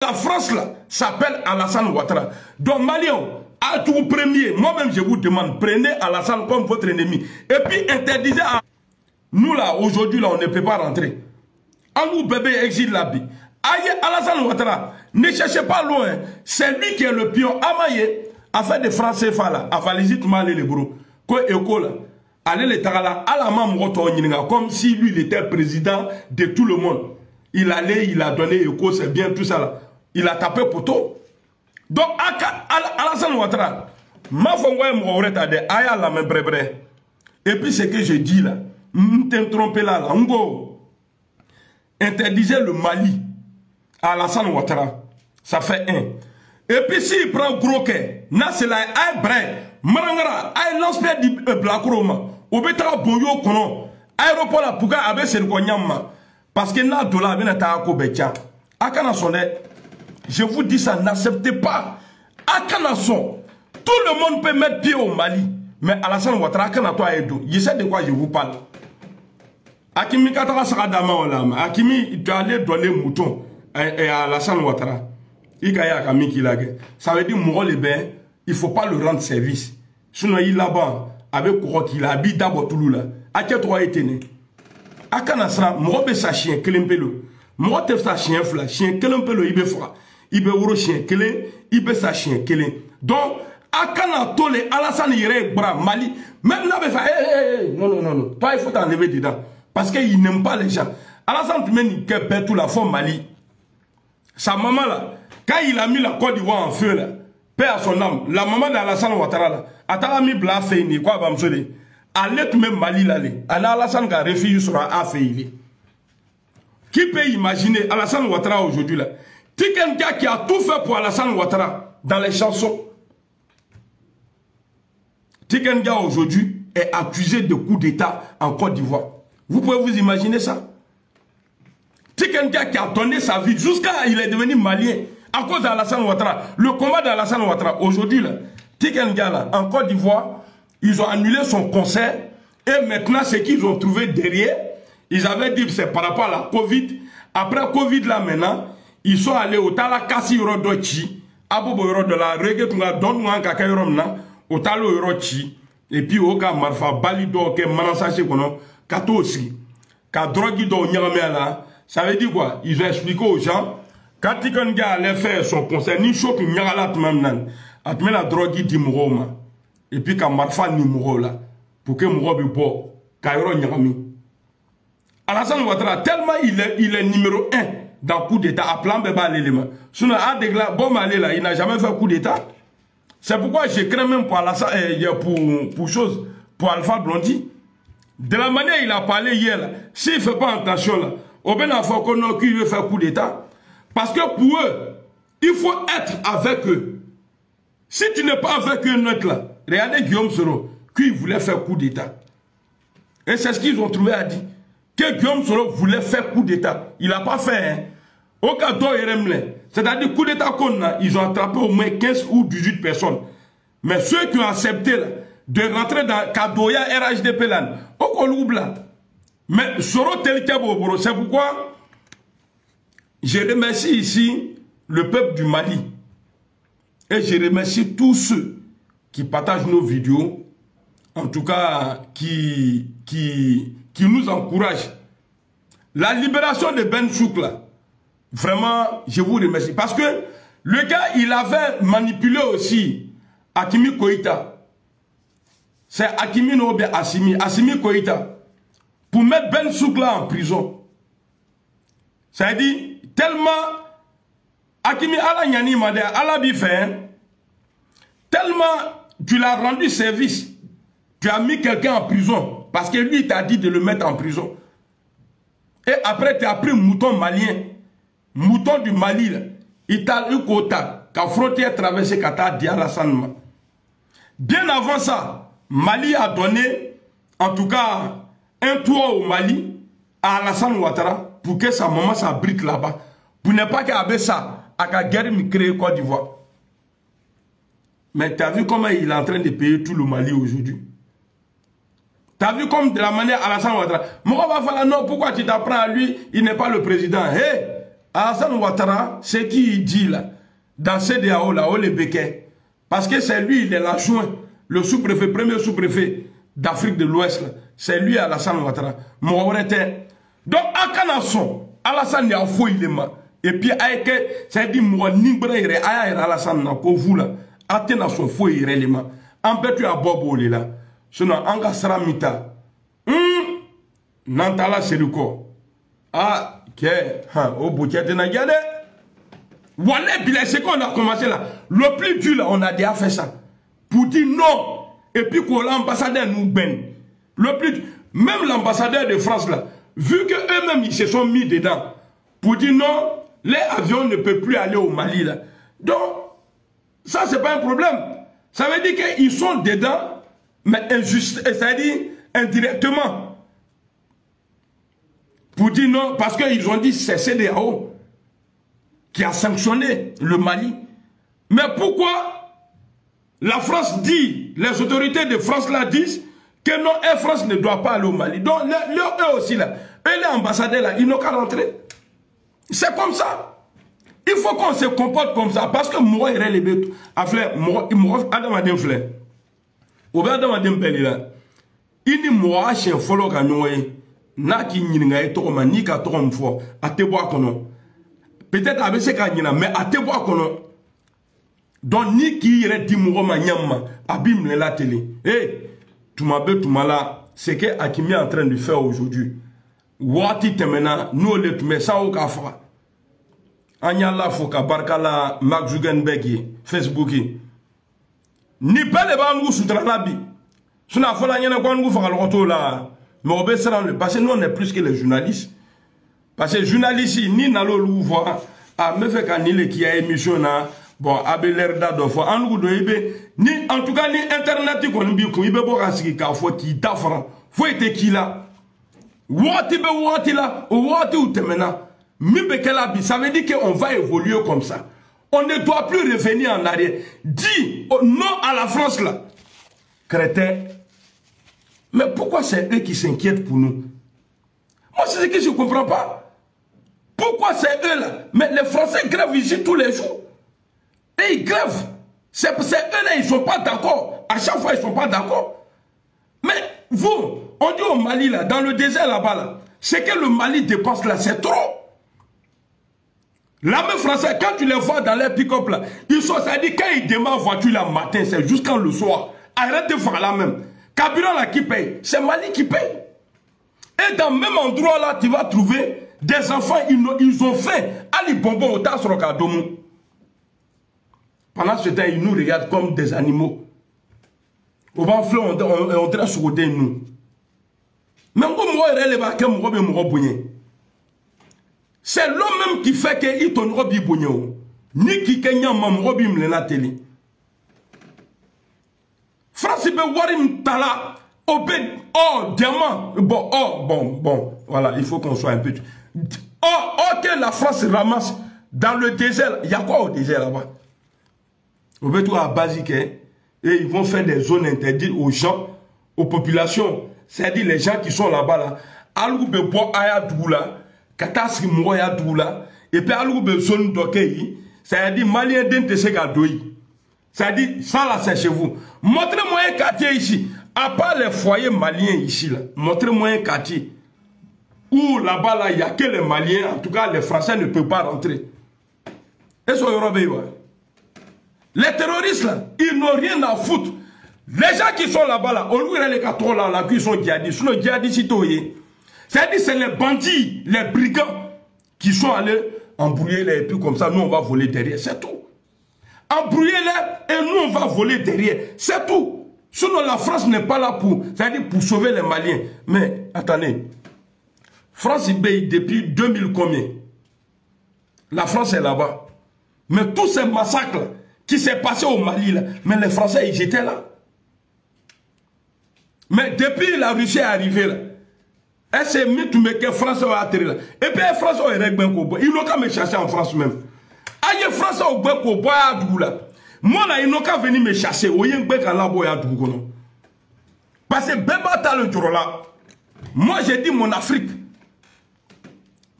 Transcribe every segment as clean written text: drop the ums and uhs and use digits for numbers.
La France là s'appelle Alassane Ouattara. Donc Maliens, à tout premier, moi-même je vous demande, prenez Alassane comme votre ennemi. Et puis interdisez à... Nous là, aujourd'hui là, on ne peut pas rentrer. En nous bébé exil la vie. Aïe, Alassane Ouattara, ne cherchez pas loin. C'est lui qui est le pion. Amaye, a fait des francs CFA là, a validé tout mal les bros. Quoi éco là, allez les tagala, à la main comme si lui il était président de tout le monde. Il allait, il a donné éco, c'est bien tout ça là. Il a tapé poteau. Donc, Alassane Ouattara, ma fongoye m'aurait tardé, aya la main brèbre. Et puis, ce que je dis là, m't'en trompé là, ngo, interdisez le Mali à Alassane Ouattara. Ça fait un. Et puis, s'il prend gros quai, na c'est là, aïe brè, marangara, aïe lance-pierre di blakuroma, obétara boyo kono, aéroport la pouka abe c'est le konyama. Parce que na dola ben ta ko becha. Akana sonne. Je vous dis ça, n'acceptez pas. Akanason, tout le monde peut mettre pied au Mali. Mais Alassane Ouattara, Akanato Edo, je sais de quoi je vous parle. Akimi Katara Saradama Olama, Akimi, il doit aller donner mouton à Alassane Ouattara. Ikaya Kami Kilage. Ça veut dire, Mouro les bains, il ne faut pas le rendre service. Sinon, il là-bas, avec Kourok, il habite d'abord Touloula. Aketo Etene. Akanasra, Mouro Bessa chien, Kelempelo. Mouro Tefsa chien fla, chien, Kelempelo, Ibefra. Il peut ouvrir chien kelé, il peut sa chien kelé. Donc, Akana Tole, Alassane Yere, Bra, Mali, même là, il fait, non, toi, il faut t'enlever dedans. Parce qu'il n'aime pas les gens. Alassane, tu mènes tout la forme Mali. Sa maman là, quand il a mis la Côte d'Ivoire en feu là, paix à son âme, la maman d'Alassane Ouattara là, a mis bla fait ni quoi, va me sauver. Allez, tu mets Mali là, Alassane qui a réfugié sur un fait. Qui peut imaginer Alassane Ouattara aujourd'hui là? Tikenga qui a tout fait pour Alassane Ouattara dans les chansons. Tikenga aujourd'hui est accusé de coup d'État en Côte d'Ivoire. Vous pouvez vous imaginer ça? Tikenga qui a donné sa vie jusqu'à il est devenu malien à cause d'Alassane Ouattara. Le combat d'Alassane Ouattara aujourd'hui là, Tikenga là, en Côte d'Ivoire, ils ont annulé son concert et maintenant ce qu'ils ont trouvé derrière, ils avaient dit que c'est par rapport à la Covid. Après Covid là maintenant, ils sont allés au Tala Kassi Yorodochi, Abobo Yoro de la Reggae Tunga, Don Kaka Yoromna, au Talo Yorochi, et puis au Ka Marfa, Balido, Ke Manansache Kono, Kato aussi. Ka drogue do Nyamela, ça veut dire quoi? Ils ont expliqué aux gens, quand Tikenga allait faire son concert, ni chaud que Nyala Tmamnan, a mis la drogue di Mouroma, et puis Ka Marfa ni Mourola, pour que Mourobi Bo, Kairo Nyami. Alassane Ouattara, tellement il est numéro 1. Dans le coup d'État, à plan Beba l'élément. Sinon, bon Malé là, il n'a jamais fait coup d'État. C'est pourquoi je crains même pour Alpha Blondy. De la manière il a parlé hier là, s'il ne fait pas attention là, au ben qu'il veut faire coup d'État. Parce que pour eux, il faut être avec eux. Si tu n'es pas avec eux, notre là, regardez Guillaume Soro, qu'il voulait faire coup d'État. Et c'est ce qu'ils ont trouvé à dire. Que Guillaume Soro voulait faire coup d'État. Il n'a pas fait, hein. Au cas d'où c'est-à-dire coup d'État qu'on a, ils ont attrapé au moins 15 ou 18 personnes. Mais ceux qui ont accepté là, de rentrer dans Kadoya RHDP là, au Koloubla. Mais Soro tel que c'est pourquoi je remercie ici le peuple du Mali. Et je remercie tous ceux qui partagent nos vidéos, en tout cas qui nous encouragent. La libération de Ben Souk là, vraiment, je vous remercie. Parce que le gars, il avait manipulé aussi Hakimi Koïta. C'est Hakimi Nobe Assimi Koïta. Pour mettre Ben Souk là en prison. C'est-à-dire, tellement Hakimi Ala Nyani Made, Ala Bifé, tellement tu l'as rendu service. Tu as mis quelqu'un en prison. Parce que lui, il t'a dit de le mettre en prison. Et après, tu as pris mouton malien. Mouton du Mali, là. Il t'a eu quota. Quand frontière traversée, quand t'as dit à la Sanma. Bien avant ça, Mali a donné, en tout cas, un toit au Mali à Alassane Ouattara pour que sa maman s'abrite là-bas. Pour ne pas qu'avec ça, à la guerre créée Côte d'Ivoire. Mais tu as vu comment il est en train de payer tout le Mali aujourd'hui. Tu as vu comme de la manière Alassane Ouattara. Moi, va faire non, pourquoi tu t'apprends à lui, il n'est pas le président. Hé, Alassane Ouattara, ce qu'il dit là, dans CEDEAO, là, les béquets, parce que c'est lui, il est l'adjoint, le sous-préfet, premier sous-préfet d'Afrique de l'Ouest, c'est lui Alassane Ouattara. Donc, à Kanasson, Alassane a fouillé les mains. Et puis, ça dit, moi, Nimbre, Alassane, pour vous là, Athéna son fouillé les mains. En fait, tu as Bobo là. Sinon, Anga Saramita. Nantala, c'est le corps. Ah, au bout de Nagade. Voilà, c'est qu'on a commencé là. Le plus dur là, on a déjà fait ça. Pour dire non. Et puis que l'ambassadeur nous baigne. Le plus, même l'ambassadeur de France là, vu que eux-mêmes ils se sont mis dedans, pour dire non, les avions ne peuvent plus aller au Mali là. Donc, ça c'est pas un problème. Ça veut dire qu'ils sont dedans, mais c'est-à-dire indirectement. Pour dire non, parce qu'ils ont dit c'est CEDEAO qui a sanctionné le Mali. Mais pourquoi la France dit, les autorités de France là disent que non, Air France ne doit pas aller au Mali. Donc, eux aussi là, eux les ambassadeurs là, ils n'ont qu'à rentrer. C'est comme ça. Il faut qu'on se comporte comme ça. Parce que moi, il y a les bêtes. Il dit moi, je suis follow Ganoé. Naki Ninga et Toma, Nika Tromfo, à Teboa Kono. Peut-être avec ce qu'il mais à Teboa Kono. Donc, Niki irait dire Mouroma Nyama, abîme la télé. Eh, tu m'appelles, tu m'as là. C'est ce qu'Akimi est en train de faire aujourd'hui. Wati temena, nous le tume ça au kafra. Anyala foka barkala Mark Zuckerberg Facebook. Ni pas les banques sous tranabi. Sous la folie, il y a un peu de retour là. Mais on peut se rendre parce que nous on est plus que les journalistes. Parce que les journalistes, ni dans le voir, à me faire qu'un île qui a émission là, bon, à l'air d'adopter. En tout cas, ni internet qu'on dit qu'on y peut pas rassurer qu'il faut qu'il t'affronte. Faut être qui là. Wati là, wati ou temena. Ça veut dire qu'on va évoluer comme ça. On ne doit plus revenir en arrière. Dis non à la France là. Crétin. Mais pourquoi c'est eux qui s'inquiètent pour nous? Moi, c'est ce que je ne comprends pas. Pourquoi c'est eux là? Mais les Français grèvent ici tous les jours. Et ils grèvent. C'est eux là, ils ne sont pas d'accord. À chaque fois, ils ne sont pas d'accord. Mais vous, on dit au Mali là, dans le désert là-bas là, c'est que le Mali dépense là, c'est trop. L'armée française, quand tu les vois dans les pick-up là, ils sont, ça dit quand ils démarrent voiture le matin, c'est jusqu'à le soir. Arrête de faire la même. Carburant là qui paye, c'est Mali qui paye. Et dans le même endroit là, tu vas trouver des enfants, ils ont fait Ali Bonbon au Tasrokadomu. Pendant ce temps, ils nous regardent comme des animaux. Au vent flot, on dresse sur côté nous. Même quand moi, c'est l'homme même qui fait qu'il t'en robi bougno. Ni qui kenya mam robi mlena télé. France be warim tala obed oh diamant bon voilà il faut qu'on soit un peu que la France ramasse dans le désert. Il y a quoi au désert là-bas? On veut tout à basique et ils vont faire des zones interdites aux gens, aux populations. C'est-à-dire les gens qui sont là-bas là. Alou be bo aya doula, katasri moya doula et puis alou be zone d'okei. C'est-à-dire malien d'ente sega doi. C'est-à-dire, ça là, c'est chez vous. Montrez-moi un quartier ici. À part les foyers maliens ici, là. Montrez-moi un quartier. Où là-bas, là, il n'y a que les Maliens. En tout cas, les Français ne peuvent pas rentrer. Et ce les terroristes, là, ils n'ont rien à foutre. Les gens qui sont là-bas, là, on ouvre les 4 là, là, qui sont djihadistes. Sinon, djihadistes, c'est-à-dire, c'est les bandits, les brigands qui sont allés embrouiller les puis comme ça, nous, on va voler derrière. C'est tout. Embrouillez-les et nous on va voler derrière. C'est tout. Sinon la France n'est pas là pour, c'est-à-dire pour sauver les Maliens. Mais attendez, France depuis 2000 combien? La France est là-bas. Mais tous ces massacres qui s'est passé au Mali là, mais les Français ils étaient là. Mais depuis la Russie est arrivée là, elle s'est mise tout que France va atterrir là. Et puis France est réglé. Ils n'ont qu'à me chercher en France même. Aïe France au Beko boya doula. Moi là ils n'ont qu'à venir me chasser. Oye Beka la boya doula. Parce que Beba ta le là. Moi j'ai dit mon Afrique.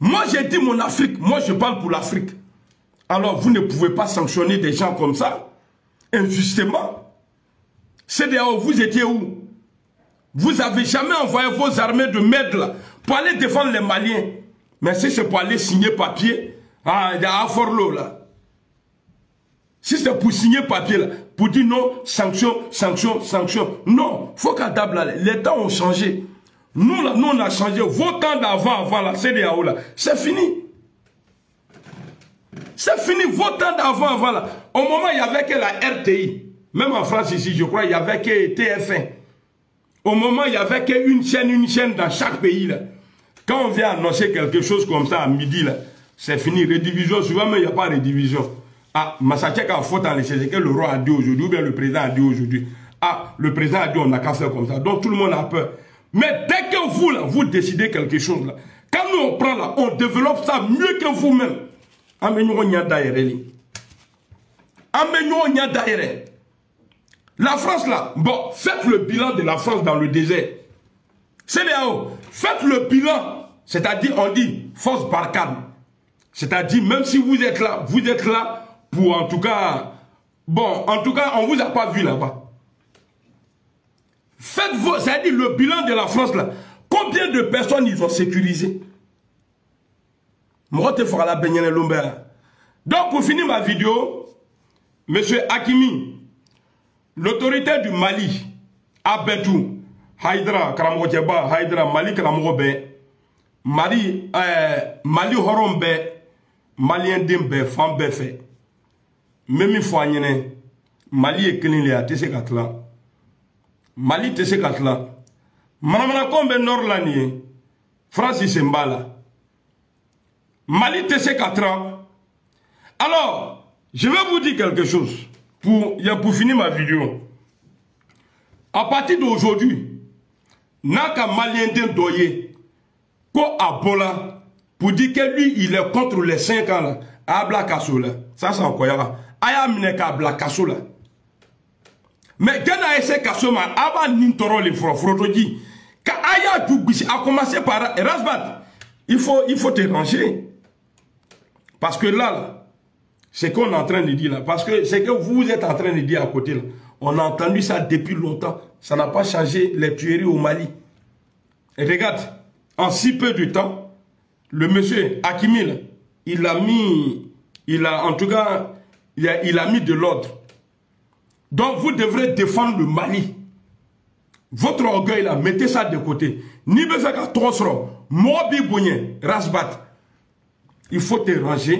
Moi, j'ai dit mon Afrique. Moi, je parle pour l'Afrique. Alors, vous ne pouvez pas sanctionner des gens comme ça, injustement. CEDEAO, vous étiez où? Vous n'avez jamais envoyé vos armées de merde là, pour aller défendre les Maliens. Mais si c'est pour aller signer papier, à Forlo là. Si c'est pour signer papier là, pour dire non, sanction, sanction, sanction. Non, il faut qu'à table là, les temps ont changé. Nous là, nous on a changé. Vos temps avant la CEDEAO là, c'est fini. C'est fini, vos temps avant là. Au moment il n'y avait que la RTI. Même en France ici, je crois, il n'y avait que TF1. Au moment il n'y avait qu'une chaîne dans chaque pays là. Quand on vient annoncer quelque chose comme ça à midi là, c'est fini. Redivision, souvent mais il n'y a pas de redivision. Ah, Massachek a faute en laissé, c'est que le roi a dit aujourd'hui, ou bien le président a dit aujourd'hui. Ah, le président a dit on n'a qu'à faire comme ça. Donc tout le monde a peur. Mais dès que vous là, vous décidez quelque chose là, quand nous on prend là, on développe ça mieux que vous-même. La France là, bon, faites le bilan de la France dans le désert. CEDEAO, faites le bilan. C'est-à-dire, on dit force Barkhane. C'est-à-dire, même si vous êtes là pour en tout cas, bon, en tout cas, on ne vous a pas vu là-bas. Faites vos, c'est-à-dire le bilan de la France là. Combien de personnes ils ont sécurisé? Donc, pour finir ma vidéo, Monsieur Hakimi, l'autorité du Mali, Abetou, Haïdra, Karamogeba, Haïdra, Mali, Karamogobe, Mali Horombe, Malien Dembe, Fambe fait. Même fois, Mali est clean à TC4. Mali TC4. Manamana Kombe Norlani, Francis Mbala. Mali TC4. Alors, je vais vous dire quelque chose pour finir ma vidéo. À partir d'aujourd'hui, Naka Malien Doye, Ko Abola, pour dire que lui, il est contre les 5 ans là, à Blakasola. Ça, c'est incroyable. Aya Mineka Blakasola. Mais quand on a essayé Kasoma, avant Nintoro les Frotoji, quand Aya Djoubisi a commencé par Rasbat, il faut te ranger. Parce que là, c'est qu'on est en train de dire là, parce que c'est que vous êtes en train de dire à côté là, on a entendu ça depuis longtemps, ça n'a pas changé les tueries au Mali. Et regarde, en si peu de temps, le monsieur Hakimi là, il a mis de l'ordre. Donc vous devrez défendre le Mali. Votre orgueil là, mettez ça de côté. Ni me fait qu'à Trosro, Mobi Bougné, Rasbat. Il faut te ranger.